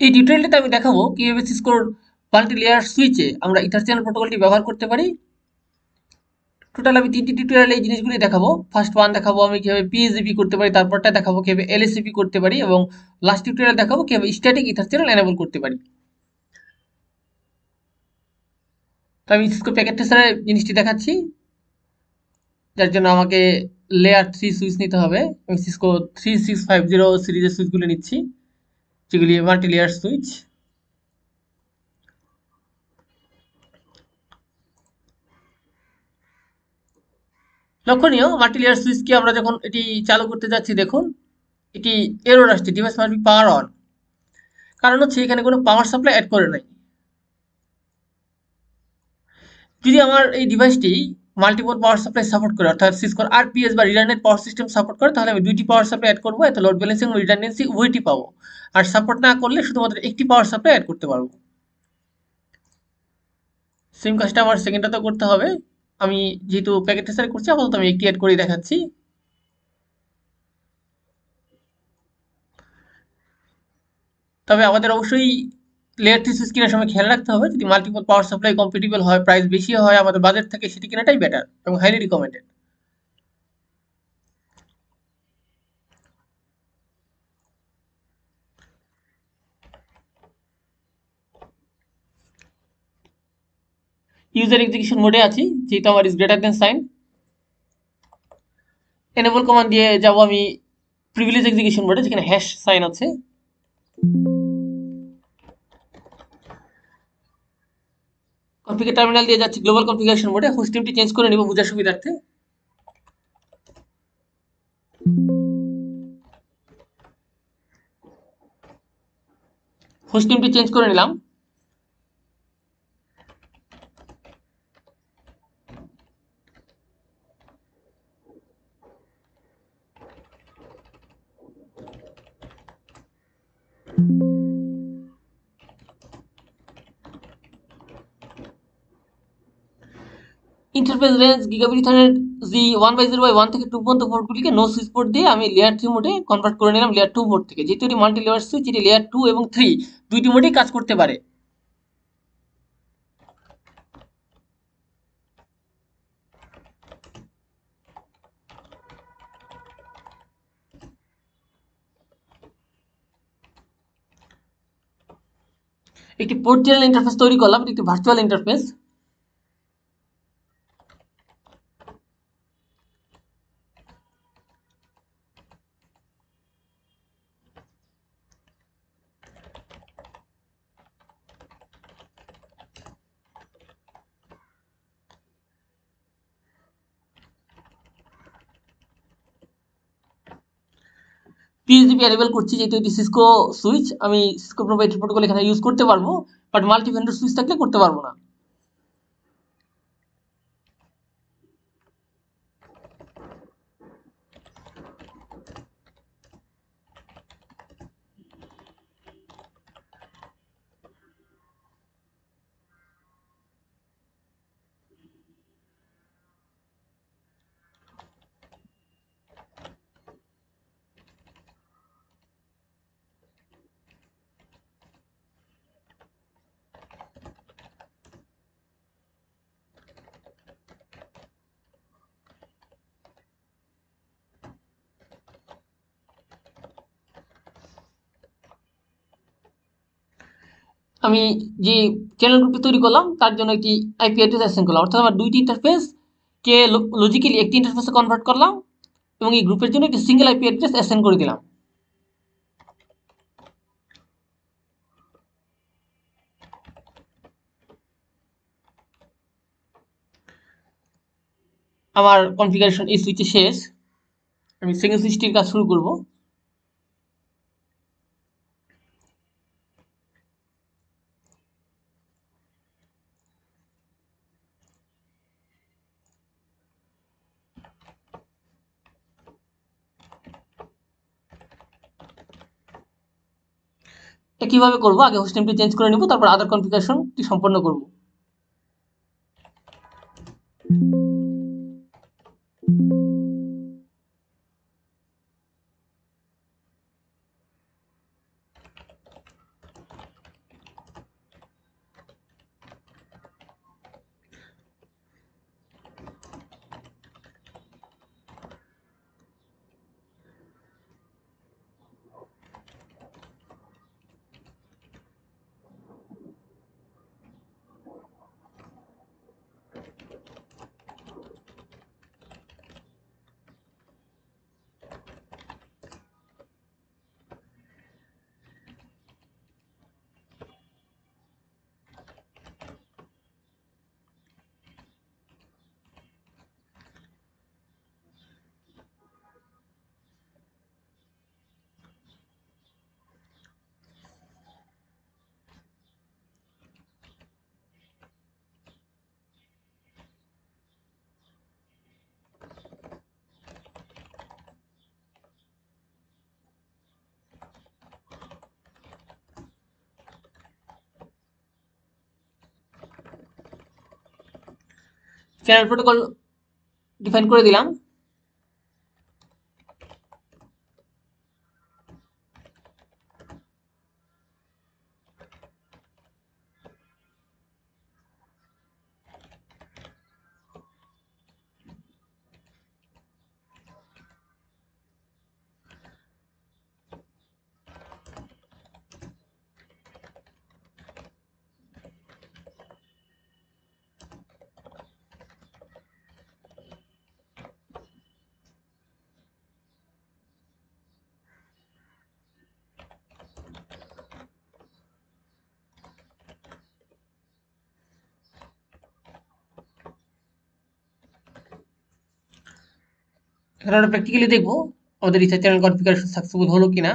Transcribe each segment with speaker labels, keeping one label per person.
Speaker 1: এই টিউটোরিয়ালটিতে আমি দেখাবো কিভাবে সিসকোর মাল্টি লেয়ার সুইচে আমরা ইথার চ্যানেল প্রোটোকলটি ব্যবহার করতে পারি। টোটাল আমি 3টি টিউটোরিয়ালে এই জিনিসগুলি দেখাবো। ফার্স্ট ওয়ান দেখাবো আমি কিভাবে পিএইচডিপি করতে পারি, তারপরটা দেখাবো কিভাবে এলএসসিপি করতে পারি, এবং লাস্ট টিউটোরিয়াল দেখাবো কিভাবে স্ট্যাটিক ইথার চ্যানেল এনেবল করতে পারি। তো আমি সিসকো প্যাকেট ট্রেসারের জিনিসটি দেখাচ্ছি, যার জন্য আমাকে লেয়ার 3 সুইচ নিতে হবে। আমি সিসকো 3650 সিরিজের সুইচগুলো নিচ্ছি, যেগুলি মাল্টি লেয়ার সুইচ। লক্ষণীয়, মাল্টি লেয়ার সুইচকে আমরা যখন এটি চালু করতে যাচ্ছি, দেখুন এটি এরর আসছে, device must be power on. কারণ হচ্ছে এখানে কোনো পাওয়ার সাপ্লাই অ্যাড করে নাই। যদি আমার এই ডিভাইসটি মাল্টিপল পাওয়ার সাপ্লাই সাপোর্ট করে, অর্থাৎ সিসকোর আরপিএস বা রিডান্ডেন্ট পাওয়ার সিস্টেম সাপোর্ট করে, তাহলে আমি দুইটি পাওয়ার সাপ্লাই অ্যাড করবো, এত লোড ব্যালেন্সিং এবং রিডান্ডেন্সি উভয়টি পাবো। আর সাপোর্ট না করলে শুধুমাত্র একটি পাওয়ার সাপ্লাই অ্যাড করতে পারবো। সেম কাজটা আমার সেকেন্ডটাতেও করতে হবে। আমি যেহেতু প্যাকেট টেস্টারে করছি, আপাতত আমি একটি অ্যাড করে দেখাচ্ছি। তবে আমাদের অবশ্যই লেয়ার 3 সুইচ কেনার সময় খেয়াল রাখতে হবে, যদি মাল্টিপল পাওয়ার সাপ্লাই কম্পিটিবল হয়, প্রাইস বেশি হয়, আমাদের বাজেট থাকে, সেটি কেনাটাই বেটার এবং হাইলি রিকমেন্ডেড। ইউজার এক্সিকিউশন মোডে আছি, যেহেতু আমার is greater than sign. Enable command দিয়ে যাব আমি প্রিভিলেজ এক্সিকিউশন মোডে, যেখানে হ্যাশ সাইন আছে। কনফিগার টার্মিনাল দিয়ে যাচ্ছি গ্লোবাল কনফিগারেশন মোডে। হোস্ট নেমটি চেঞ্জ করে নিব বোঝার সুবিধার্থে। হোস্ট নেমটি চেঞ্জ করে নিলাম। Interface range gigabit ethernet G 1/0/1 থেকে 2 পর্যন্ত পোর্টগুলিকে নো সুইচ পোর্ট দিয়ে আমি লেয়ার 3 মোডে কনভার্ট করে নিলাম, লেয়ার 2 মোড থেকে। যেহেতু এটি মাল্টি লেয়ার সুইচ, এটি লেয়ার 2 এবং 3 দুইটি মোডেই কাজ করতে পারে। একটি পোর্ট চ্যানেল ইন্টারফেস তৈরি করলাম, এটি একটি ভার্চুয়াল ইন্টারফেস। পিএইচডিপি এনেবল করছি, যেহেতু এটি সিসকো সুইচ, আমি সিসকো প্রোভাইডার প্রোটোকল এখানে ইউজ করতে পারবো, বাট মাল্টি ভেন্ডর সুইচ থাকলে করতে পারবো না। আমি যে চ্যানেল গ্রুপটি তৈরি করলাম, তার জন্য একটি আইপি অ্যাড্রেস অ্যাসাইন করলাম, অর্থাৎ আমার দুইটি ইন্টারফেস কে লজিক্যালি একটি ইন্টারফেসে কনভার্ট করলাম এবং এই গ্রুপের জন্য একটি সিঙ্গেল আইপি অ্যাড্রেস অ্যাসাইন করে দিলাম। আমার কনফিগারেশন এই সুইচে শেষ। আমি সেকেন্ড সুইচটির কাজ শুরু করব। এটা কিভাবে করব, আগে হোস্ট নেমটি চেঞ্জ করে নিব, তারপর আদার কনফিগারেশনটি সম্পন্ন করব। চ্যানেল প্রোটোকল ডিফাইন করে দিলাম। এখন আমরা প্র্যাকটিক্যালি দেখবো আমাদের ইথার চ্যানেল কনফিগারেশন সাকসেসফুল হলো কিনা।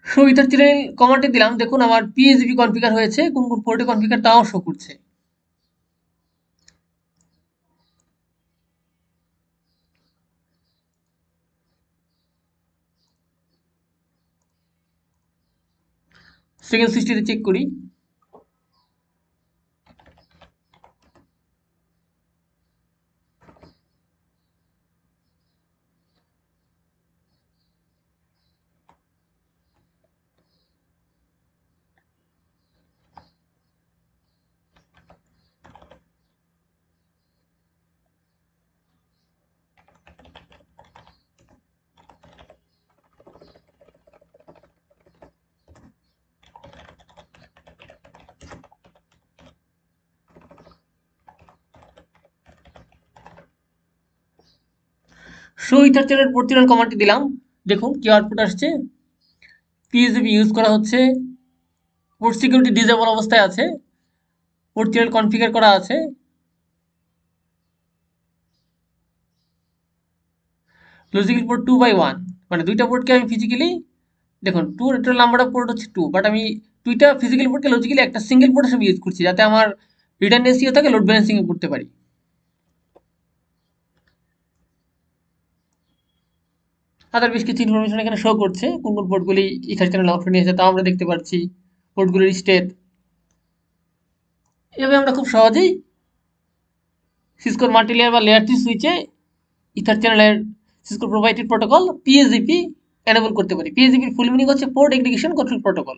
Speaker 1: শো ইথার চ্যানেল কমান্ডে দিলাম, দেখুন আমার পিএইচপি কনফিগার হয়েছে, কোন কোন পোর্টে কনফিগার তাও শো করছে। সেকেন্ড সুইচটিতে চেক করি। Show ether channel port channel কমান্ডটি দিলাম, দেখুন কি আউটপুট আসছে। পিএইচপি ইউজ করা হচ্ছে, পোর্ট সিকিউরিটি ডিসেবল অবস্থায় আছে, পোর্ট চ্যানেল কনফিগার করা আছে। লজিক্যাল পোর্ট 2/1, মানে দুইটা পোর্টকে আমি ফিজিক্যালি, দেখুন to total number of port হচ্ছে 2, বাট আমি দুইটা ফিজিক্যাল পোর্টকে লজিক্যালি একটা সিঙ্গেল পোর্ট হিসেবে ইউজ করছি, যাতে আমার রিডান্ডেন্সিও থাকে, লোড ব্যালেন্সিংও করতে পারি। আদার বেশ কিছু ইনফরমেশন এখানে শো করছে, কোন কোন পোর্টগুলি ইথার চ্যানেল অপশন নিয়েছে তাও আমরা দেখতে পাচ্ছি, পোর্টগুলির স্টেট। এভাবে আমরা খুব সহজেই সিসকোর মাল্টিলেয়ার বা লেয়ার 3 সুইচে ইথার চ্যানেলের সিসকো প্রোভাইডেড প্রোটোকল পিএসইপি এনেবল করতে পারি। পিএসইপির ফুল মিনিং হচ্ছে পোর্ট এগ্রিগেশন কন্ট্রোল প্রোটোকল।